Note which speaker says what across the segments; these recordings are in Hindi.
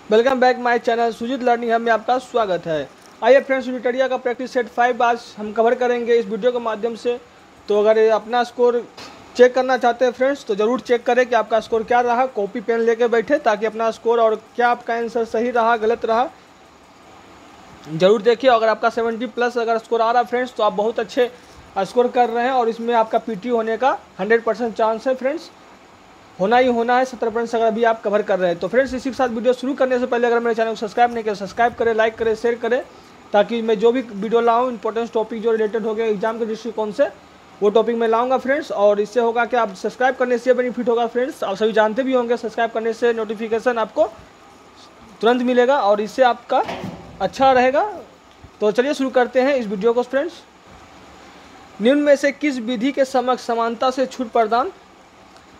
Speaker 1: Welcome back my channel Sujeet learning hub में आपका स्वागत है। आइए फ्रेंड्स, यूनिटरिया का प्रैक्टिस सेट 5 आज हम कवर करेंगे इस वीडियो के माध्यम से। तो अगर अपना स्कोर चेक करना चाहते हैं फ्रेंड्स तो ज़रूर चेक करें कि आपका स्कोर क्या रहा। कॉपी पेन लेके बैठे ताकि अपना स्कोर और क्या आपका आंसर सही रहा गलत रहा ज़रूर देखिए। अगर आपका 70 प्लस अगर स्कोर आ रहा है फ्रेंड्स तो आप बहुत अच्छे स्कोर कर रहे हैं और इसमें आपका पीटी होने का 100% चांस है फ्रेंड्स, होना ही होना है। 70% अगर अभी आप कवर कर रहे हैं तो फ्रेंड्स इसी के साथ वीडियो शुरू करने से पहले अगर मेरे चैनल को सब्सक्राइब नहीं किया सब्सक्राइब करें, लाइक करें, शेयर करें, ताकि मैं जो भी वीडियो लाऊं इंपॉर्टेंट टॉपिक जो रिलेटेड हो गया एग्जाम के दृष्टिकोण से वो टॉपिक मैं लाऊंगा फ्रेंड्स। और इससे होगा कि आप सब्सक्राइब करने से बेनिफिट होगा फ्रेंड्स, आप सभी जानते भी होंगे सब्सक्राइब करने से नोटिफिकेशन आपको तुरंत मिलेगा और इससे आपका अच्छा रहेगा। तो चलिए शुरू करते हैं इस वीडियो को फ्रेंड्स। निम्न में से किस विधि के समक्ष समानता से छूट प्रदान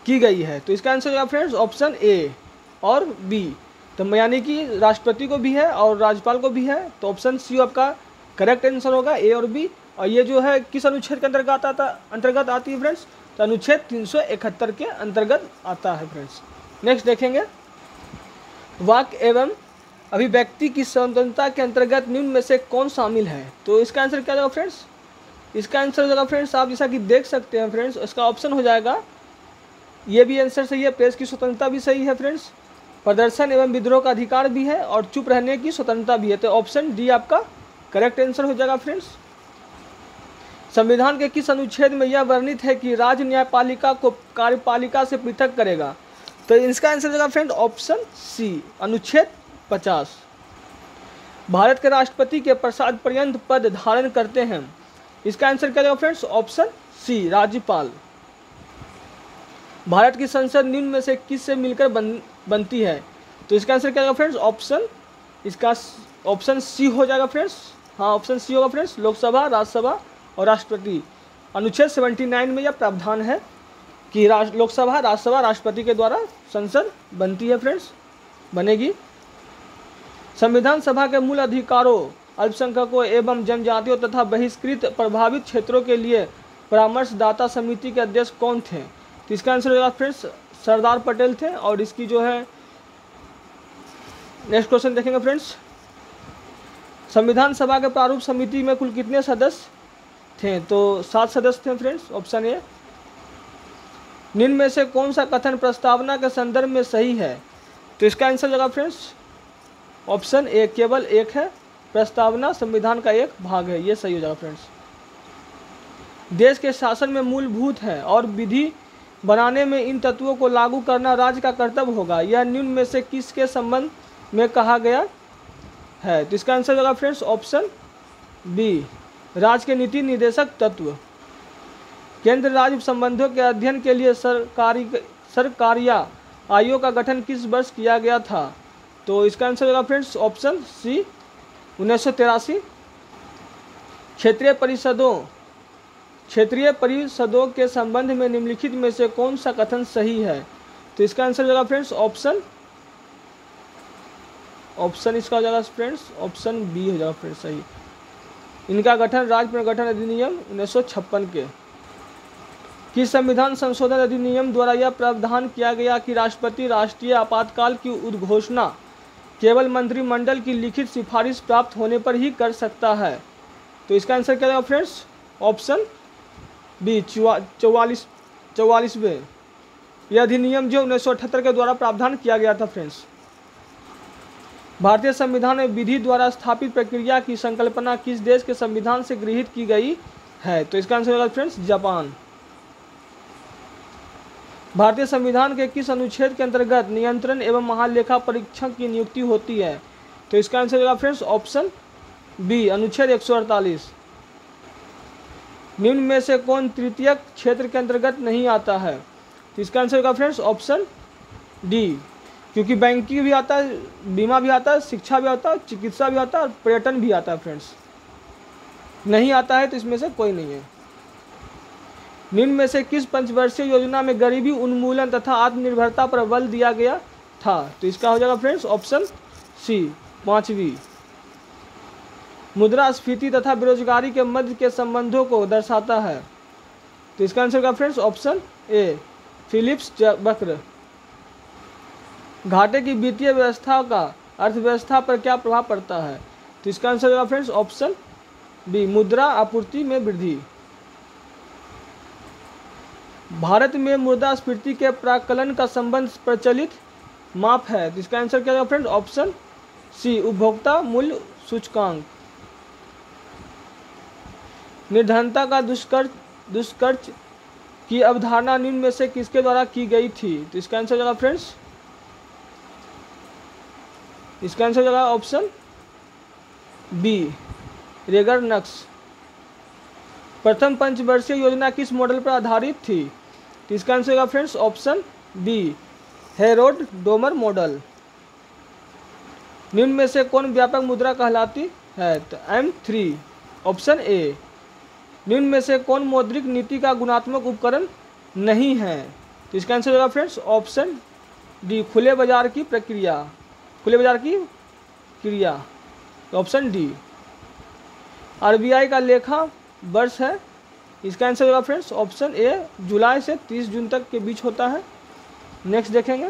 Speaker 1: की गई है? तो इसका आंसर होगा फ्रेंड्स ऑप्शन ए और बी। तो यानी कि राष्ट्रपति को भी है और राज्यपाल को भी है, तो ऑप्शन सी आपका करेक्ट आंसर होगा, ए और बी। और ये जो है किस अनुच्छेद के अंतर्गत आती है फ्रेंड्स? तो अनुच्छेद 371 के अंतर्गत आता है फ्रेंड्स। नेक्स्ट देखेंगे, वाक्य एवं अभिव्यक्ति की स्वतंत्रता के अंतर्गत निम्न में से कौन शामिल है? तो इसका आंसर क्या होगा फ्रेंड्स? इसका आंसर हो जाएगा फ्रेंड्स, आप जैसा कि देख सकते हैं फ्रेंड्स, इसका ऑप्शन हो जाएगा, ये भी आंसर सही है, प्रेस की स्वतंत्रता भी सही है फ्रेंड्स, प्रदर्शन एवं विद्रोह का अधिकार भी है और चुप रहने की स्वतंत्रता भी है। तो ऑप्शन डी आपका करेक्ट आंसर हो जाएगा फ्रेंड्स। संविधान के किस अनुच्छेद में यह वर्णित है कि राज्य न्यायपालिका को कार्यपालिका से पृथक करेगा? तो इसका आंसर हो जाएगा फ्रेंड ऑप्शन सी, अनुच्छेद 50। भारत के राष्ट्रपति के पश्चात पर्यंत पद धारण करते हैं? इसका आंसर क्या होगा फ्रेंड्स? ऑप्शन सी, राज्यपाल। भारत की संसद निम्न में से किस से मिलकर बनती है? तो इसका आंसर क्या होगा फ्रेंड्स? इसका ऑप्शन सी हो जाएगा फ्रेंड्स। हाँ, ऑप्शन सी होगा फ्रेंड्स, लोकसभा, राज्यसभा और राष्ट्रपति। अनुच्छेद 79 में यह प्रावधान है कि लोकसभा, राज्यसभा, राष्ट्रपति के द्वारा संसद बनती है फ्रेंड्स, बनेगी। संविधान सभा के मूल अधिकारों, अल्पसंख्यकों एवं जनजातियों तथा बहिष्कृत प्रभावित क्षेत्रों के लिए परामर्शदाता समिति के अध्यक्ष कौन थे? तो इसका आंसर होगा फ्रेंड्स सरदार पटेल थे। और इसकी जो है नेक्स्ट क्वेश्चन देखेंगे फ्रेंड्स, संविधान सभा के प्रारूप समिति में कुल कितने सदस्य थे? तो 7 सदस्य थे फ्रेंड्स, ऑप्शन ए। निम्न में से कौन सा कथन प्रस्तावना के संदर्भ में सही है? तो इसका आंसर होगा फ्रेंड्स ऑप्शन ए, केवल एक है, प्रस्तावना संविधान का एक भाग है, ये सही हो जाएगा फ्रेंड्स। देश के शासन में मूलभूत है और विधि बनाने में इन तत्वों को लागू करना राज्य का कर्तव्य होगा, यह निम्न में से किसके संबंध में कहा गया है? तो इसका आंसर होगा फ्रेंड्स ऑप्शन बी, राज्य के नीति निर्देशक तत्व। केंद्र राज्य संबंधों के अध्ययन के लिए सरकारिया आयोग का गठन किस वर्ष किया गया था? तो इसका आंसर होगा फ्रेंड्स ऑप्शन सी, 1983। क्षेत्रीय परिषदों के संबंध में निम्नलिखित में से कौन सा कथन सही है? तो इसका आंसर होगा फ्रेंड्स ऑप्शन इसका हो जाएगा फ्रेंड्स ऑप्शन बी हो जाएगा फ्रेंड्स सही। इनका गठन राज्य पुनर्गठन अधिनियम 1956 के किस संविधान संशोधन अधिनियम द्वारा यह प्रावधान किया गया कि राष्ट्रपति राष्ट्रीय आपातकाल की उद्घोषणा केवल मंत्रिमंडल की लिखित सिफारिश प्राप्त होने पर ही कर सकता है? तो इसका आंसर क्या होगा फ्रेंड्स ऑप्शन बी, 44वें। यह अधिनियम जो 1978 के द्वारा प्रावधान किया गया था फ्रेंड्स। भारतीय संविधान में विधि द्वारा स्थापित प्रक्रिया की संकल्पना किस देश के संविधान से गृहीत की गई है? तो इसका आंसर होगा फ्रेंड्स जापान। भारतीय संविधान के किस अनुच्छेद के अंतर्गत नियंत्रण एवं महालेखा परीक्षक की नियुक्ति होती है? तो इसका आंसर होगा फ्रेंड्स ऑप्शन बी, अनुच्छेद 148। निम्न में से कौन तृतीयक क्षेत्र के अंतर्गत नहीं आता है? तो इसका आंसर होगा फ्रेंड्स ऑप्शन डी, क्योंकि बैंकिंग भी आता है, बीमा भी आता है, शिक्षा भी आता है, चिकित्सा भी आता है और पर्यटन भी आता है फ्रेंड्स। नहीं आता है तो इसमें से कोई नहीं है। निम्न में से किस पंचवर्षीय योजना में गरीबी उन्मूलन तथा आत्मनिर्भरता पर बल दिया गया था? तो इसका हो जाएगा फ्रेंड्स ऑप्शन सी, 5वीं। मुद्रास्फीति तथा बेरोजगारी के मध्य के संबंधों को दर्शाता है? तो इसका आंसर होगा फ्रेंड्स ऑप्शन ए, फिलिप्स वक्र। घाटे की वित्तीय व्यवस्था का अर्थव्यवस्था पर क्या प्रभाव पड़ता है? तो इसका आंसर होगा फ्रेंड्स ऑप्शन बी, मुद्रा आपूर्ति में वृद्धि। भारत में मुद्रास्फीति के प्राक्कलन का संबंध प्रचलित माप है। तो इसका आंसर क्या होगा फ्रेंड्स ऑप्शन सी, उपभोक्ता मूल्य सूचकांक। निर्धनता का दुष्कर्ष की अवधारणा निम्न में से किसके द्वारा की गई थी? तो इसका आंसर होगा फ्रेंड्स, इसका आंसर होगा ऑप्शन बी, रेगरनक्स। प्रथम पंचवर्षीय योजना किस मॉडल पर आधारित थी? तो इसका आंसर होगा friends option B, Harrod Domar model. निम्न में से कौन व्यापक मुद्रा कहलाती है? तो M3 ऑप्शन ए। निम्न में से कौन मौद्रिक नीति का गुणात्मक उपकरण नहीं है? तो इसका आंसर होगा फ्रेंड्स ऑप्शन डी, खुले बाजार की प्रक्रिया, खुले बाजार की क्रिया, ऑप्शन डी। RBI का लेखा वर्ष है, इसका आंसर होगा फ्रेंड्स ऑप्शन ए, जुलाई से 30 जून तक के बीच होता है। नेक्स्ट देखेंगे,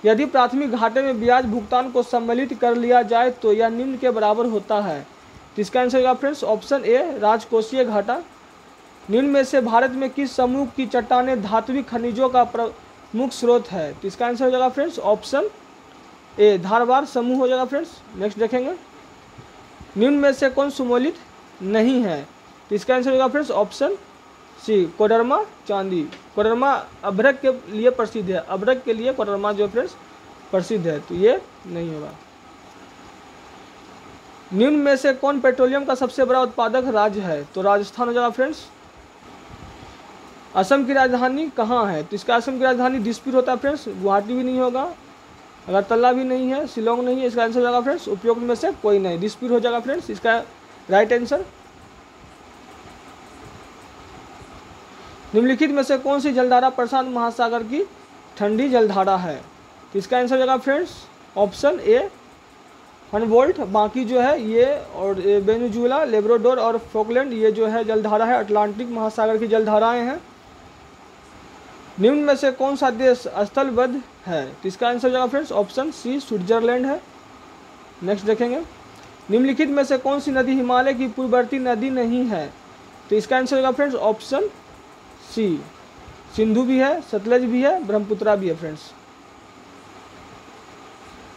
Speaker 1: यदि प्राथमिक घाटे में ब्याज भुगतान को सम्मिलित कर लिया जाए तो यह निम्न के बराबर होता है। तो इसका आंसर होगा फ्रेंड्स ऑप्शन ए, राजकोषीय घाटा। निम्न में से भारत में किस समूह की चट्टानें धात्विक खनिजों का प्रमुख स्रोत है? तो इसका आंसर हो जाएगा फ्रेंड्स ऑप्शन ए, धारवाड़ समूह हो जाएगा फ्रेंड्स। नेक्स्ट देखेंगे, निम्न में से कौन सुमोलित नहीं है? तो इसका आंसर होगा फ्रेंड्स ऑप्शन सी, कोडरमा चांदी। कोडरमा अभ्रक के लिए प्रसिद्ध है, अभ्रक के लिए कोडरमा जो फ्रेंड्स प्रसिद्ध है, तो ये नहीं होगा। निम्न में से कौन पेट्रोलियम का सबसे बड़ा उत्पादक राज्य है? तो राजस्थान हो जाएगा फ्रेंड्स। असम की राजधानी कहाँ है? तो इसका असम की राजधानी दिसपुर होता है फ्रेंड्स। गुवाहाटी भी नहीं होगा, अगरतला भी नहीं है, शिलोंग नहीं है। इसका आंसर हो जाएगा फ्रेंड्स उपयुक्त में से कोई नहीं, दिसपुर हो जाएगा फ्रेंड्स इसका राइट आंसर। निम्नलिखित में से कौन सी जलधारा प्रशांत महासागर की ठंडी जलधारा है? तो इसका आंसर हो जाएगा फ्रेंड्स ऑप्शन ए, हम्बोल्ट। बाकी जो है ये और वेनेजुएला, लेब्राडोर और फोकलैंड, ये जो है जलधारा है अटलांटिक महासागर की जलधाराएं हैं। निम्न में से कौन सा देश स्थलबद्ध है? तो इसका आंसर हो जाएगा फ्रेंड्स ऑप्शन सी, स्विट्जरलैंड है। नेक्स्ट देखेंगे, निम्नलिखित में से कौन सी नदी हिमालय की पूर्ववर्ती नदी नहीं है? तो इसका आंसर होगा फ्रेंड्स ऑप्शन सी, सिंधु भी है, सतलज भी है, ब्रह्मपुत्रा भी है फ्रेंड्स।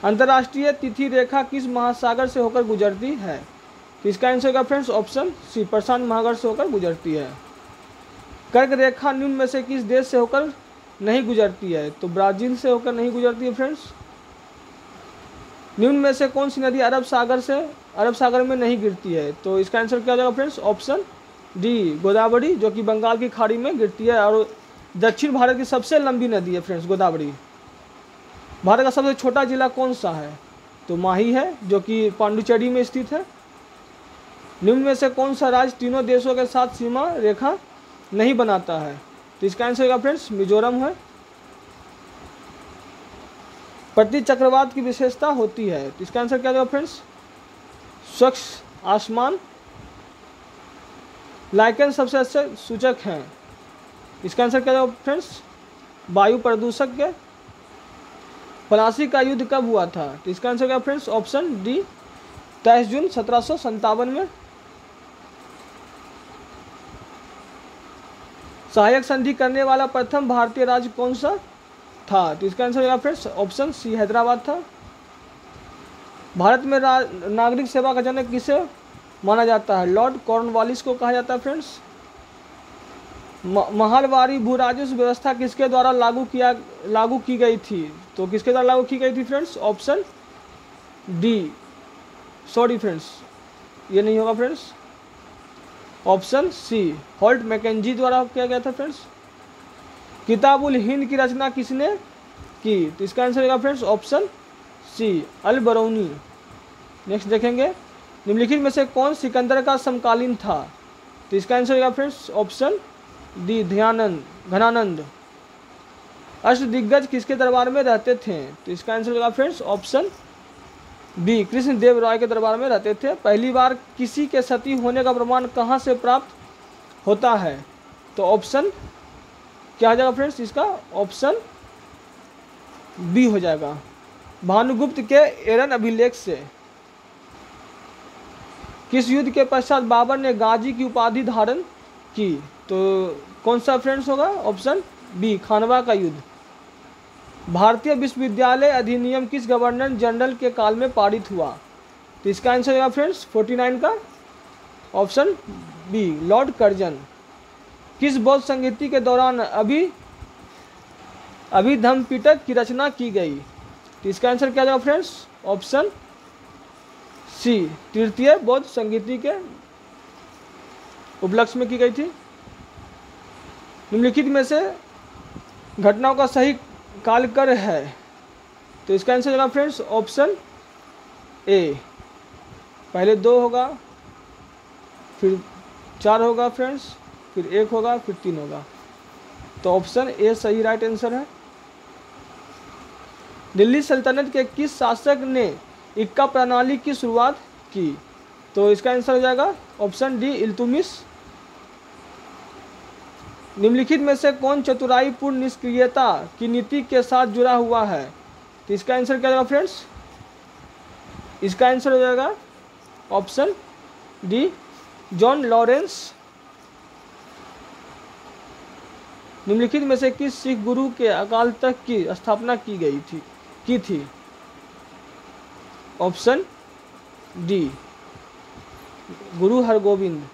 Speaker 1: अंतर्राष्ट्रीय तिथि रेखा किस महासागर से होकर गुजरती है? तो इसका आंसर होगा फ्रेंड्स ऑप्शन सी, प्रशांत महासागर से होकर गुजरती है। कर्क रेखा निम्न में से किस देश से होकर नहीं गुजरती है? तो ब्राजील से होकर नहीं गुजरती है फ्रेंड्स। निम्न में से कौन सी नदी अरब सागर में नहीं गिरती है? तो इसका आंसर क्या हो जाएगा फ्रेंड्स ऑप्शन डी, गोदावरी, जो कि बंगाल की खाड़ी में गिरती है और दक्षिण भारत की सबसे लंबी नदी है फ्रेंड्स गोदावरी। भारत का सबसे छोटा जिला कौन सा है? तो माही है, जो कि पांडुचेरी में स्थित है। निम्न में से कौन सा राज्य तीनों देशों के साथ सीमा रेखा नहीं बनाता है? तो इसका आंसर होगा फ्रेंड्स मिजोरम है। प्रति चक्रवात की विशेषता होती है, तो इसका आंसर क्या होगा फ्रेंड्स स्वच्छ आसमान। लाइकेन सबसे अच्छे सूचक हैं, इसका आंसर क्या होगा फ्रेंड्स वायु प्रदूषक के। प्लासी का युद्ध कब हुआ था? तो इसका आंसर क्या फ्रेंड्स ऑप्शन डी, 23 जून 1757 में। सहायक संधि करने वाला प्रथम भारतीय राज्य कौन सा था? तो इसका आंसर होगा फ्रेंड्स ऑप्शन सी, हैदराबाद था। भारत में नागरिक सेवा का जनक किसे माना जाता है? लॉर्ड कॉर्नवालिस को कहा जाता है फ्रेंड्स। महलवारी भू राजस्व व्यवस्था किसके द्वारा लागू की गई थी? तो किसके द्वारा लागू की गई थी friends option D, sorry friends ये नहीं होगा friends, option C, Holt Mackenzie द्वारा किया गया था फ्रेंड्स। किताबुल हिंद की रचना किसने की? तो इसका आंसर होगा फ्रेंड्स ऑप्शन सी, अल बरौनी। नेक्स्ट देखेंगे, निम्नलिखित में से कौन सिकंदर का समकालीन था? तो इसका आंसर होगा फ्रेंड्स ऑप्शन डी, घनानंद। अष्टदिग्गज किसके दरबार में रहते थे? तो इसका आंसर होगा फ्रेंड्स ऑप्शन बी, कृष्ण देव राय के दरबार में रहते थे। पहली बार किसी के सती होने का प्रमाण कहाँ से प्राप्त होता है? तो ऑप्शन क्या हो जाएगा फ्रेंड्स इसका ऑप्शन बी हो जाएगा, भानुगुप्त के एरन अभिलेख से। किस युद्ध के पश्चात बाबर ने गाजी की उपाधि धारण की? तो कौन सा फ्रेंड्स होगा? ऑप्शन बी, खानवा का युद्ध। भारतीय विश्वविद्यालय अधिनियम किस गवर्नर जनरल के काल में पारित हुआ? तो इसका आंसर होगा फ्रेंड्स 49 का ऑप्शन बी, लॉर्ड कर्जन। किस बौद्ध संगीति के दौरान अभिधम्म पिटक की रचना की गई? तो इसका आंसर क्या होगा फ्रेंड्स? ऑप्शन सी, तृतीय बौद्ध संगीति के उपलक्ष्य में की गई थी। निम्नलिखित में से घटनाओं का सही कालकर है? तो इसका आंसर होगा फ्रेंड्स ऑप्शन ए, पहले 2 होगा, फिर 4 होगा फ्रेंड्स, फिर 1 होगा, फिर 3 होगा। तो ऑप्शन ए सही राइट आंसर है। दिल्ली सल्तनत के किस शासक ने इक्का प्रणाली की शुरुआत की? तो इसका आंसर हो जाएगा ऑप्शन डी, इल्तुतमिश। निम्नलिखित में से कौन चतुराईपूर्ण निष्क्रियता की नीति के साथ जुड़ा हुआ है? तो इसका आंसर क्या होगा फ्रेंड्स? इसका आंसर हो जाएगा ऑप्शन डी, जॉन लॉरेंस। निम्नलिखित में से किस सिख गुरु के अकाल तख्त की स्थापना की थी? ऑप्शन डी, गुरु हरगोविंद।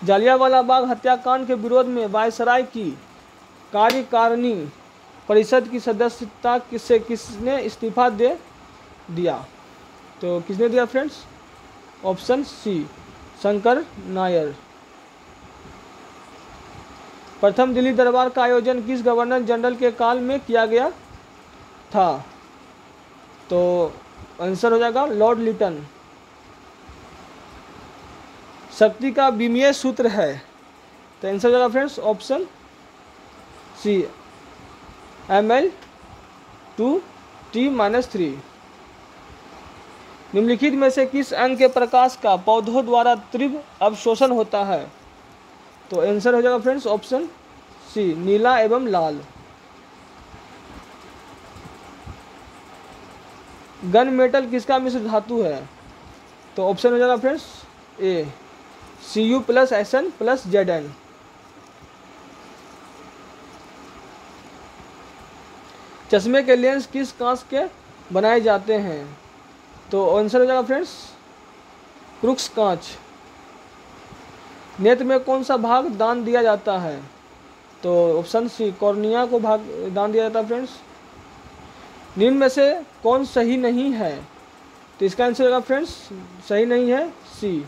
Speaker 1: जालियांवाला बाग हत्याकांड के विरोध में वायसराय की कार्यकारिणी परिषद की सदस्यता किसने इस्तीफा दे दिया? तो किसने दिया friends? Option C, Shankar Nair. प्रथम दिल्ली दरबार का आयोजन किस गवर्नर जनरल के काल में किया गया था? तो आंसर हो जाएगा लॉर्ड लिटन। शक्ति का विमीय सूत्र है? तो आंसर हो जाएगा फ्रेंड्स ऑप्शन सी, ml2T-3। निम्नलिखित में से किस अंग के प्रकाश का पौधों द्वारा तीव्र अवशोषण होता है? तो आंसर हो जाएगा फ्रेंड्स ऑप्शन सी, नीला एवं लाल। गन मेटल किसका मिश्र धातु है? तो ऑप्शन हो जाएगा फ्रेंड्स ए, Cu + Sn + Zn। चश्मे के लेंस किस कांच के बनाए जाते हैं? तो आंसर हो जाएगा फ्रेंड्स क्रूक्स कांच। नेत्र में कौन सा भाग दान दिया जाता है? तो ऑप्शन सी, कॉर्निया को भाग दान दिया जाता है फ्रेंड्स। निम्न में से कौन सही नहीं है? तो इसका आंसर होगा फ्रेंड्स सही नहीं है सी,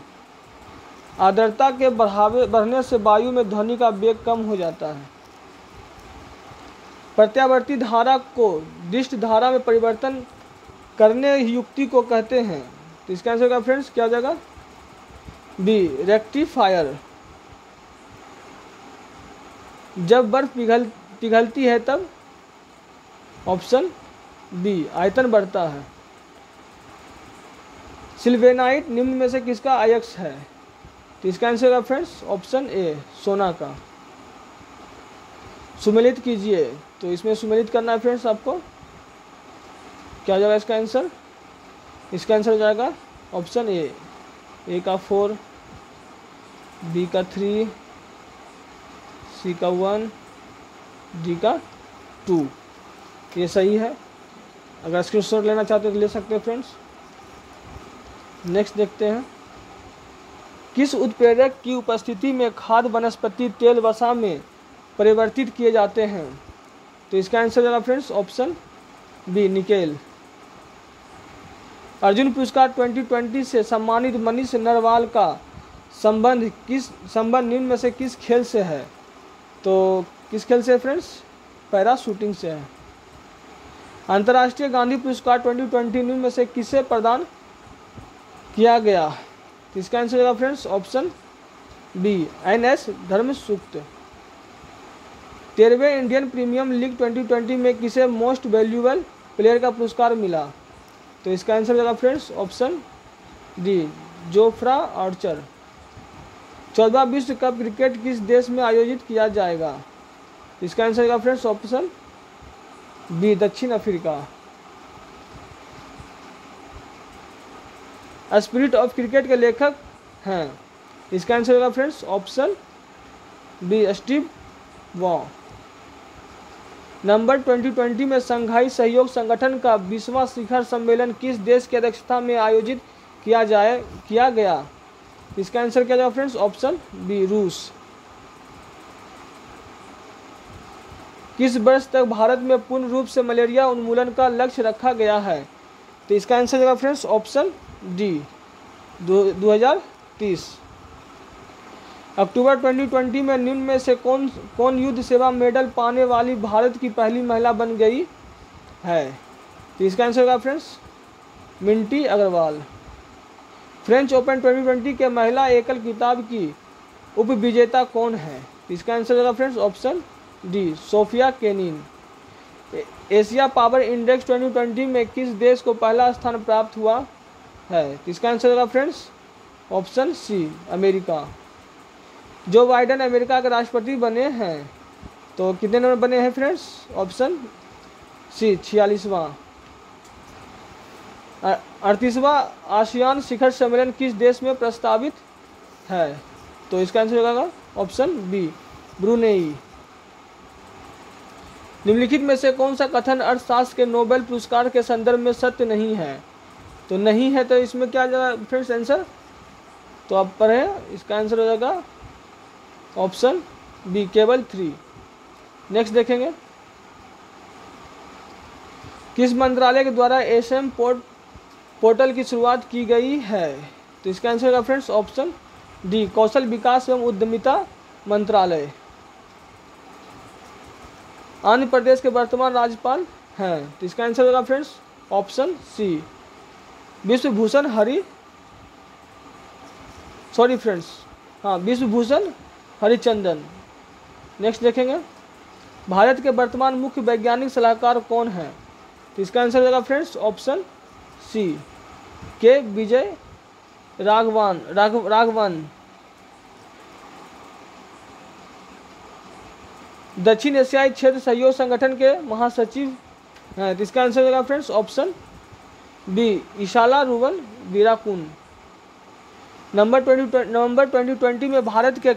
Speaker 1: आर्द्रता के बढ़ने से वायु में ध्वनि का वेग कम हो जाता है। प्रत्यावर्ती धारा को दिष्ट धारा में परिवर्तन करने युक्ति को कहते हैं? तो इसका आंसर होगा फ्रेंड्स क्या हो जाएगा? B, rectifier. जब बर्फ पिघलती है तब? ऑप्शन बी, आयतन बढ़ता है। सिल्वेनाइट निम्न में से किसका अयस्क है? तो इसका आंसर होगा फ्रेंड्स ऑप्शन ए, सोना का। सुमेलित कीजिए, तो इसमें सुमेलित करना है फ्रेंड्स आपको। क्या हो जाएगा इसका आंसर? इसका आंसर हो जाएगा ऑप्शन ए का 4, बी का 3, सी का 1, डी का 2। ये सही है। अगर स्क्रीनशॉट लेना चाहते हो तो ले सकते हो फ्रेंड्स। नेक्स्ट देखते हैं, किस उत्प्रेरक की उपस्थिति में खाद्य वनस्पति तेल वसा में परिवर्तित किए जाते हैं? तो इसका आंसर होगा friends option B, nickel. Arjuna पुरस्कार 2020 से सम्मानित मनीष नरवाल का संबंध निम्न में से किस खेल से है? तो किस खेल से फ्रेंड्स? पैरा शूटिंग से है। अंतर्राष्ट्रीय गांधी पुरस्कार 2020 निम्न में से किसे प्रदान किया गया? तो इसका आंसर होगा फ्रेंड्स ऑप्शन बी, NS धर्मसूक्त। 13वें इंडियन प्रीमियम लीग 2020 में किसे मोस्ट वैल्यूएबल प्लेयर का पुरस्कार मिला? तो इसका आंसर होगा friends option D, Jofra Archer. 14वां विश्व कप क्रिकेट किस देश में आयोजित किया जाएगा? इसका आंसर होगा फ्रेंड्स ऑप्शन बी दक्षिण अफ्रीका। स्पिरिट ऑफ क्रिकेट के लेखक हैं, इसका आंसर होगा friends option B Steve Waugh. Number 2020 में शंघाई सहयोग संगठन का 20वां शिखर सम्मेलन किस देश की अध्यक्षता में आयोजित किया गया? इसका आंसर क्या जाएगा फ्रेंड्स ऑप्शन बी रूस। किस वर्ष तक भारत में पूर्ण रूप से मलेरिया उन्मूलन का लक्ष्य रखा गया है? तो इसका आंसर जाएगा फ्रेंड्स ऑप्शन डी 2030। अक्टूबर 2020 में निम्न में से कौन युद्ध सेवा मेडल पाने वाली भारत की पहली महिला बन गई है? तो इसका आंसर होगा friends Minty Agarwal. French open 2020 के महिला एकल खिताब की उपविजेता कौन है? इसका आंसर होगा friends option D Sofia Kenin. Asia power index 2020 में किस देश को पहला स्थान प्राप्त हुआ है? इसका आंसर होगा फ्रेंड्स ऑप्शन सी अमेरिका। जो बाइडेन अमेरिका के राष्ट्रपति बने हैं तो कितने नंबर बने हैं फ्रेंड्स? ऑप्शन सी 46वां। 38वां आसियान शिखर सम्मेलन किस देश में प्रस्तावित है? तो इसका आंसर होगा ऑप्शन बी ब्रुनेई। निम्नलिखित में से कौन सा कथन अर्थशास्त्र के नोबेल पुरस्कार के संदर्भ में सत्य नहीं है? तो नहीं है, तो इसमें क्या जाएगा फ्रेंड्स आंसर? तो आप पढ़ें, इसका आंसर हो जाएगा ऑप्शन बी केवल 3। नेक्स्ट देखेंगे, किस मंत्रालय के द्वारा एसएम पोर्टल की शुरुआत की गई है? तो इसका आंसर होगा फ्रेंड्स ऑप्शन डी कौशल विकास एवं उद्यमिता मंत्रालय। आंध्र प्रदेश के वर्तमान राज्यपाल हैं, तो इसका आंसर होगा friends option C Vishwabhushan Harichandan. Next देखेंगे, भारत के वर्तमान मुख्य वैज्ञानिक सलाहकार कौन है? तो इसका आंसर होगा फ्रेंड्स ऑप्शन सी के विजय राघवन। दक्षिण एशियाई क्षेत्र सहयोग संगठन के महासचिव हैं, तो इसका आंसर होगा फ्रेंड्स ऑप्शन बी इशाला रुवन वीराकुन। नवंबर 2020 में भारत के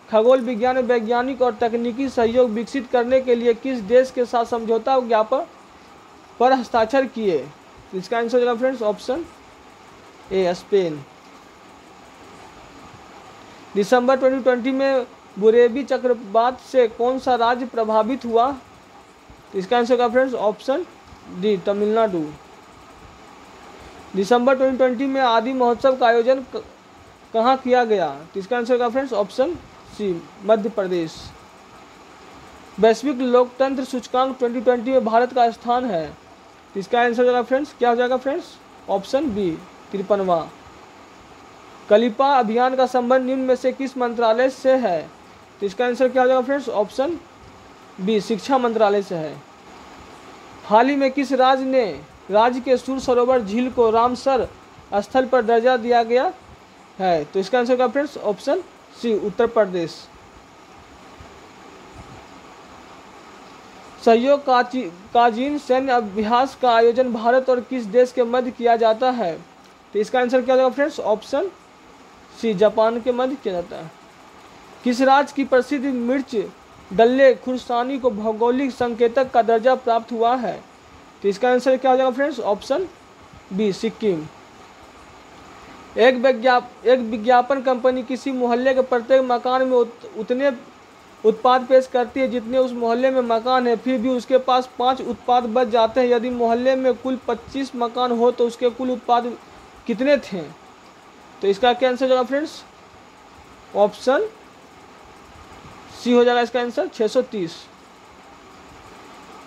Speaker 1: खगोल विज्ञान वैज्ञानिक और तकनीकी सहयोग विकसित करने के लिए किस देश के साथ समझौता ज्ञापन पर हस्ताक्षर किए? इसका आंसर होगा फ्रेंड्स ऑप्शन ए स्पेन। दिसंबर 2020 में बुरेवी चक्रवात से कौन सा राज्य प्रभावित हुआ? इसका आंसर होगा फ्रेंड्स ऑप्शन डी तमिलनाडु। दिसंबर 2020 में आदि महोत्सव का आयोजन कहाँ किया गया? तो इसका आंसर होगा फ्रेंड्स ऑप्शन सी मध्य प्रदेश। वैश्विक लोकतंत्र सूचकांक 2020 में भारत का स्थान है, तो इसका आंसर होगा फ्रेंड्स क्या हो जाएगा फ्रेंड्स ऑप्शन बी 53वां। कलिपा अभियान का संबंध निम्न में से किस मंत्रालय से है? तो इसका आंसर क्या हो जाएगा फ्रेंड्स ऑप्शन बी शिक्षा मंत्रालय से है। हाल ही में किस राज्य के सूर सरोवर झील को रामसर स्थल पर दर्जा दिया गया है? तो इसका आंसर होगा फ्रेंड्स ऑप्शन सी उत्तर प्रदेश। सहयोग काजीन सैन्य अभ्यास का आयोजन भारत और किस देश के मध्य किया जाता है? तो इसका आंसर क्या होगा फ्रेंड्स ऑप्शन सी जापान के मध्य किया जाता है। किस राज्य की प्रसिद्ध मिर्च डल्ले खुर्सानी को भौगोलिक संकेतक का दर्जा प्राप्त हुआ है? तो इसका आंसर क्या हो जाएगा फ्रेंड्स ऑप्शन बी सिक्किम। एक विज्ञापन कंपनी किसी मोहल्ले के प्रत्येक मकान में उतने उत्पाद पेश करती है जितने उस मोहल्ले में मकान है, फिर भी उसके पास 5 उत्पाद बच जाते हैं। यदि मोहल्ले में कुल 25 मकान हो तो उसके कुल उत्पाद कितने थे? तो इसका क्या आंसर होगा फ्रेंड्स ऑप्शन सी हो जाएगा इसका आंसर 630।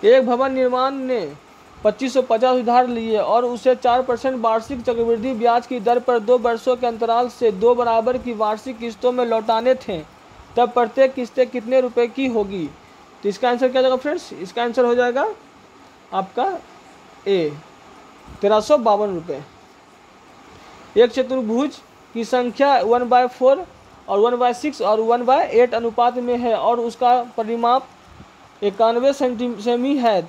Speaker 1: एक भवन निर्माण ने 2550 उधार लिए और उसे 4% वार्षिक चक्रवृद्धि ब्याज की दर पर 2 वर्षों के अंतराल से 2 बराबर की वार्षिक किस्तों में लौटाने थे, तब प्रत्येक किस्तें कितने रुपए की होगी? तो इसका आंसर क्या जाएगा फ्रेंड्स? इसका आंसर हो जाएगा आपका ए 1352 रुपये। एक चतुर्भुज की संख्या 1/4 और 1/6 और 1/8 अनुपात में है और उसका परिमाप 91 सेमी है,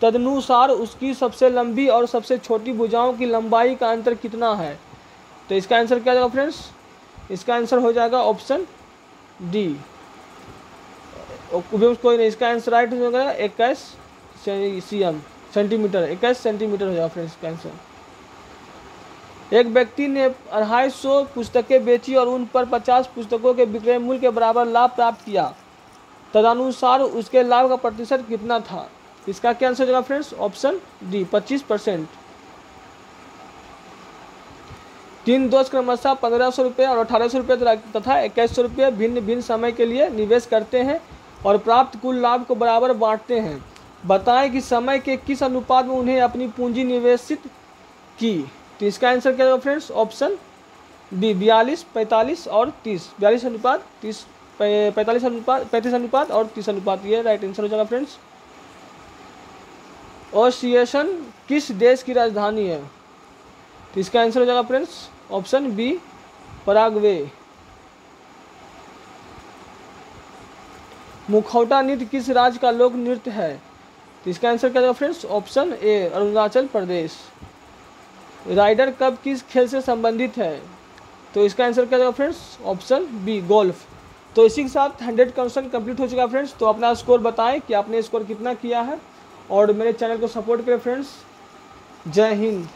Speaker 1: तदनुसार उसकी सबसे लंबी और सबसे छोटी भुजाओं की लंबाई का अंतर कितना है। तो इसका आंसर क्या जाएगा फ्रेंड्स, इसका आंसर हो जाएगा ऑप्शन डी, कोई नहीं, इसका आंसर राइट हो जाएगा 21 cm सेंटीमीटर, 21 सेंटीमीटर हो जाएगा फ्रेंड्स इसका आंसर। एक व्यक्ति ने 250 पुस्तकें बेची और उन पर 50 पुस्तकों के विक्रय मूल्य के बराबर लाभ प्राप्त किया, तदनुसार उसके लाभ का प्रतिशत कितना था। इसका क्या आंसर हो जाएगा फ्रेंड्स, ऑप्शन डी 25%। 3 दोस्त क्रमशः 1500 रुपये और 1800 रुपये तथा 2100 रुपये भिन्न भिन्न समय के लिए निवेश करते हैं और प्राप्त कुल लाभ को बराबर बांटते हैं। बताएं कि समय के किस अनुपात में उन्हें अपनी पूंजी निवेशित की। तो इसका आंसर क्या होगा फ्रेंड्स, ऑप्शन बी 42, 45 और 30। 42 अनुपात 30, 45 अनुपात 35 अनुपात और 30 अनुपात, ये राइट आंसर हो जाएगा फ्रेंड्स। ओसिएशन किस देश की राजधानी है। तो इसका आंसर हो जाएगा फ्रेंड्स, ऑप्शन बी पराग्वे। मुखौटा नृत्य किस राज्य का लोक नृत्य है। तो इसका आंसर क्या होगा friends, option A Arunachal Pradesh. Ryder cup किस खेल से संबंधित है। तो इसका आंसर क्या होगा फ्रेंड्स, ऑप्शन बी गोल्फ। तो इसी के साथ 100 क्वेश्चन कंप्लीट हो चुका है फ्रेंड्स। तो अपना स्कोर बताएं कि आपने स्कोर कितना किया है और मेरे चैनल को सपोर्ट करें फ्रेंड्स। जय हिंद।